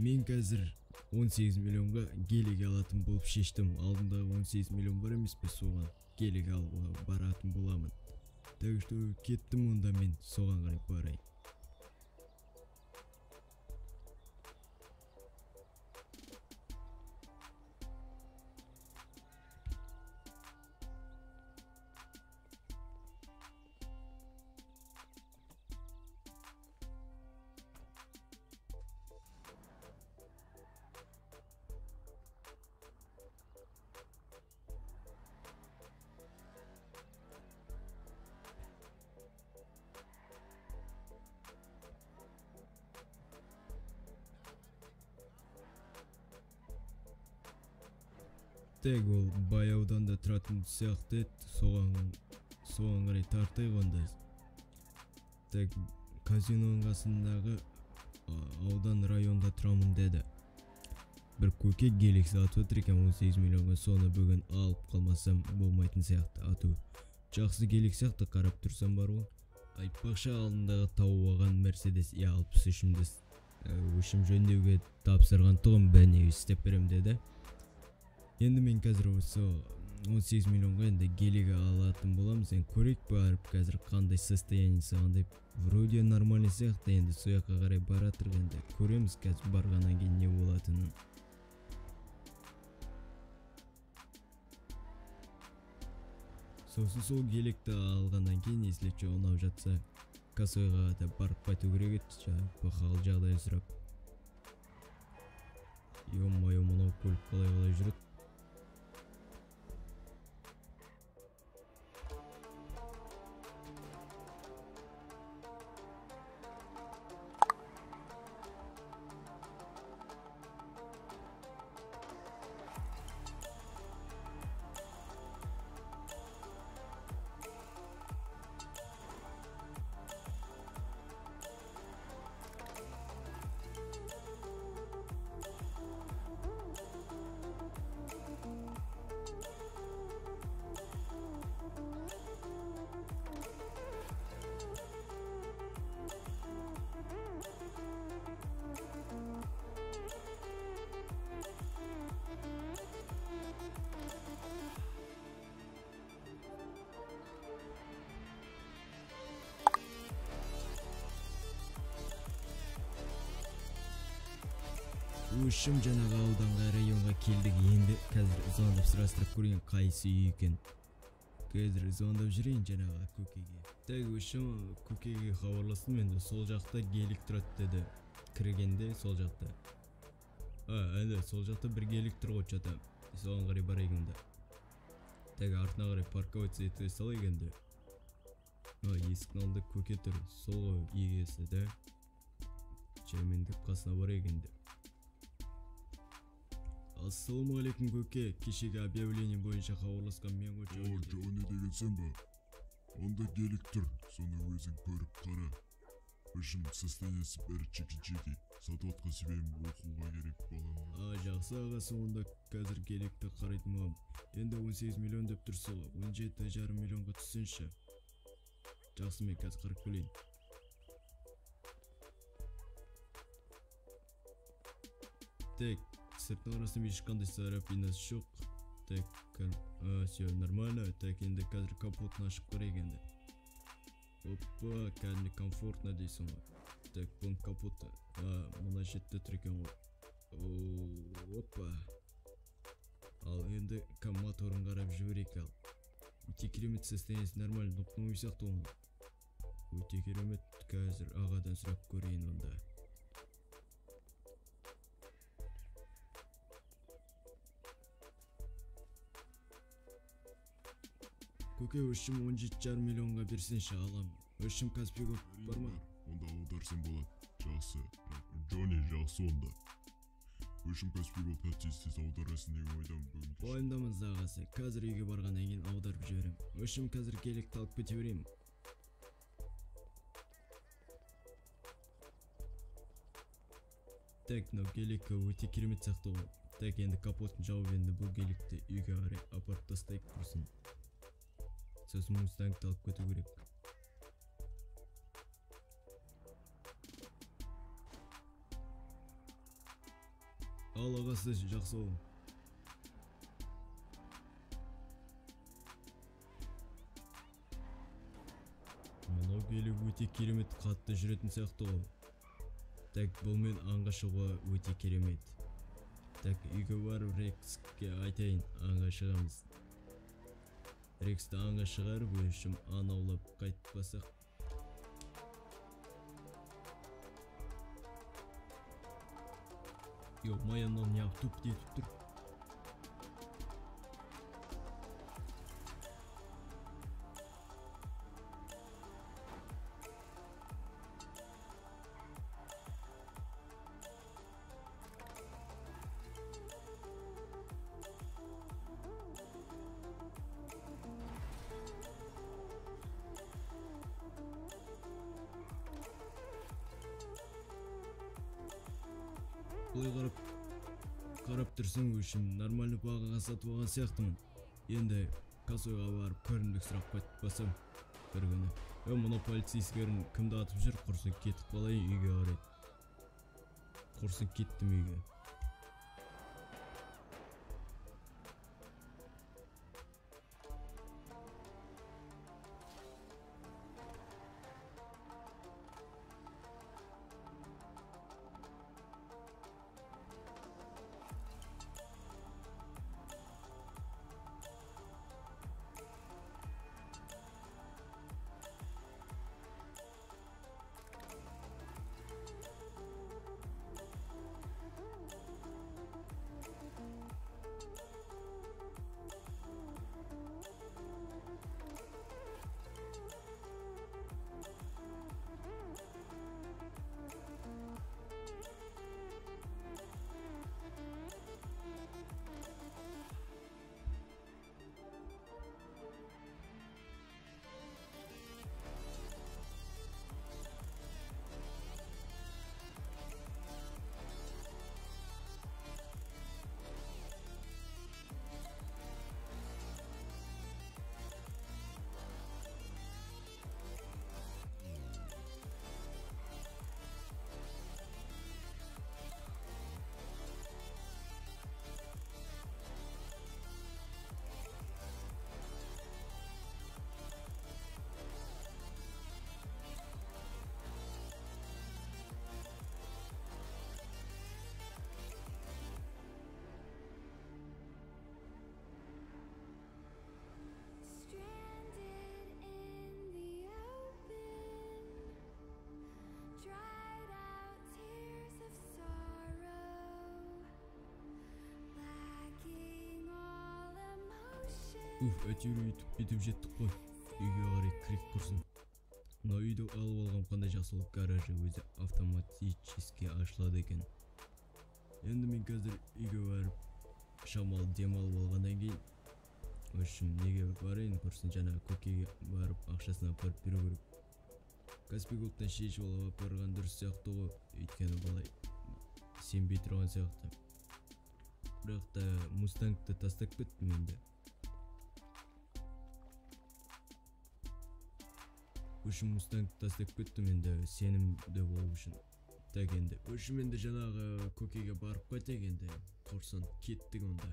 Мен қазір 18 миллионға гелик алатын болып шештім. Алдындағы 18 миллион бар емес пе, соған гелик алуға баратын боламын. Так что кеттім, онда мен соған қарай барайын. Так, ол баяудан да тұратын сияқты еді, соған қарай тартайық онда. Так, казиноның қасындағы аудан районда тұрамын деді. Бір көке гелик сатып отыр екен 18 миллионға, соны бүгін алып қалмасам болмайтын сияқты. Ату жақсы гелик сияқты, қарап тұрсам бар ғой. Айтпақшы, алдындағы тауып алған Mercedes E63-ді өшім жөндеуге тапсырған тұғым, бәне істеп берем деді. Енді мен қазір осы 18 миллионға енді гелик алатын боламыз. Енді көрейік барып қазір қандай состояниесі, қандай. Вроде нормальный сияқты, енді сояққа қарай баратыр, енді көреміз қазір барғаннан кейін не болатынын. Сосын сол геликті алғаннан кейін, если че ұнап жатса, кассаға да барып қайту керек еді, хал жағдай сұрап. Ё-моё, мынау көлік қалай жүреді. Ушым жаңағы ауданға, районға келдік. Енді қазір звондап сұрастырып көрген қайсы үй екен. Қазір звондап жүрейін жаңағы көкеге. Так, ушым көкеге хабарластым, енді сол жақта гелик тұрады деді. Кіргенде сол жақта. Әлі сол жақта бір гелик тұр ғой чата. Соған қарай барайық енді. Так, артына қарай парковаться ете салайық енді. Есіктің алдында көке тұр. Сол егесі да. Жаймендеп қасына барайық енді. Ассалаумағалейкум көке, кешегі объявление бойынша хабарласқан мен ғой. Джонни деген сен ба? Онда гелик тұр, соны өзің көріп қара. Үшім состояниесі бәрі чеки-чеки. Сатуатқа себебім оқуға керек балам. Жақсы ағасы, онда қазір геликті қарайтын болам. Енді 18 миллион деп тұрса, 17,5 миллионға түссінші. Жақсы, мен қазір қарап келейін. Так, сыртын арасында ешқандай царапинасы жоқ. Так, все нормально. Так, енді қазір капотын ашып көрейік енді. Опа, кәдімгі комфортно дейсің ғой. Так, бұның капоты. Мына жетті тұр екен ғой. Опа. Ал енді моторын қарап жіберейік ал. Өте керемет состояниесі нормально, нұқтың сияқты оны. Өте керемет, қазір ағадан сұрап көрейін онда. Көке, өшім 17,5 миллионға берсенші алам. Өшім Каспий көп бар ма? Онда аударсен болады. Жақсы. Джонни, жақсы онда. Өшім Каспий көп тәтсіз аударасын деген ойдам бүгін. Ойымдамыз ағасы. Қазір үйге барғаннан кейін аударып жіберем. Өшім қазір геликті алып кете берейін. Так, мынау гелик өте керемет сияқты ғой. Так, енді капотын жауып, енді бұл геликті үйге қарай апарып тастайық құрсын. Сосын Мустангты алып кету керек. ал агасы жакшы болуң. Мынау келіп өте керемет қатты жүретін сияқты ғой. Так, бұл мен аңға шығуға өте керемет. Так, үйге барып Рекске айтайын, аңға шығамыз. Рексті аңға шығарып, өшім аң аулап қайтпасақ. Йо, маяннан неғып туп детіп тұр. Бұлай қарап тұрсаң өшім нормальный бағаға сатып алған сияқтымын. Енді кассойға барып көрімдік сұрақ қайтпасам бір күні. Мұны полицейскерін кімді атып жүр, құрсын кетіп қалайын үйге қарай. Құрсын кеттім үйге. Әйтеуір бүйтіп жеттік қой. Үйге қарай кіріп құрсын. Мына үйді алып алған қандай жақсылық, гаражы өзі автоматически ашылады екен. Енді мен қазір үйге барып шамалы демалып алғаннан кейін өшім неге барайын құрсын, жаңа көкеге барып ақшасын апарып беру керек. Каспий Голдтан шешіп алып барған дұрыс сияқты ғой, өйткені балай сенбей тұрған сияқты. Бірақ та Мустангты тастап кеттім енді. Өшім Мустангты тастап кеттім енді сенімді болу үшін. Так енді өшім енді жаңағы көкеге барып қайтайық енді. Құрсын кеттік онда.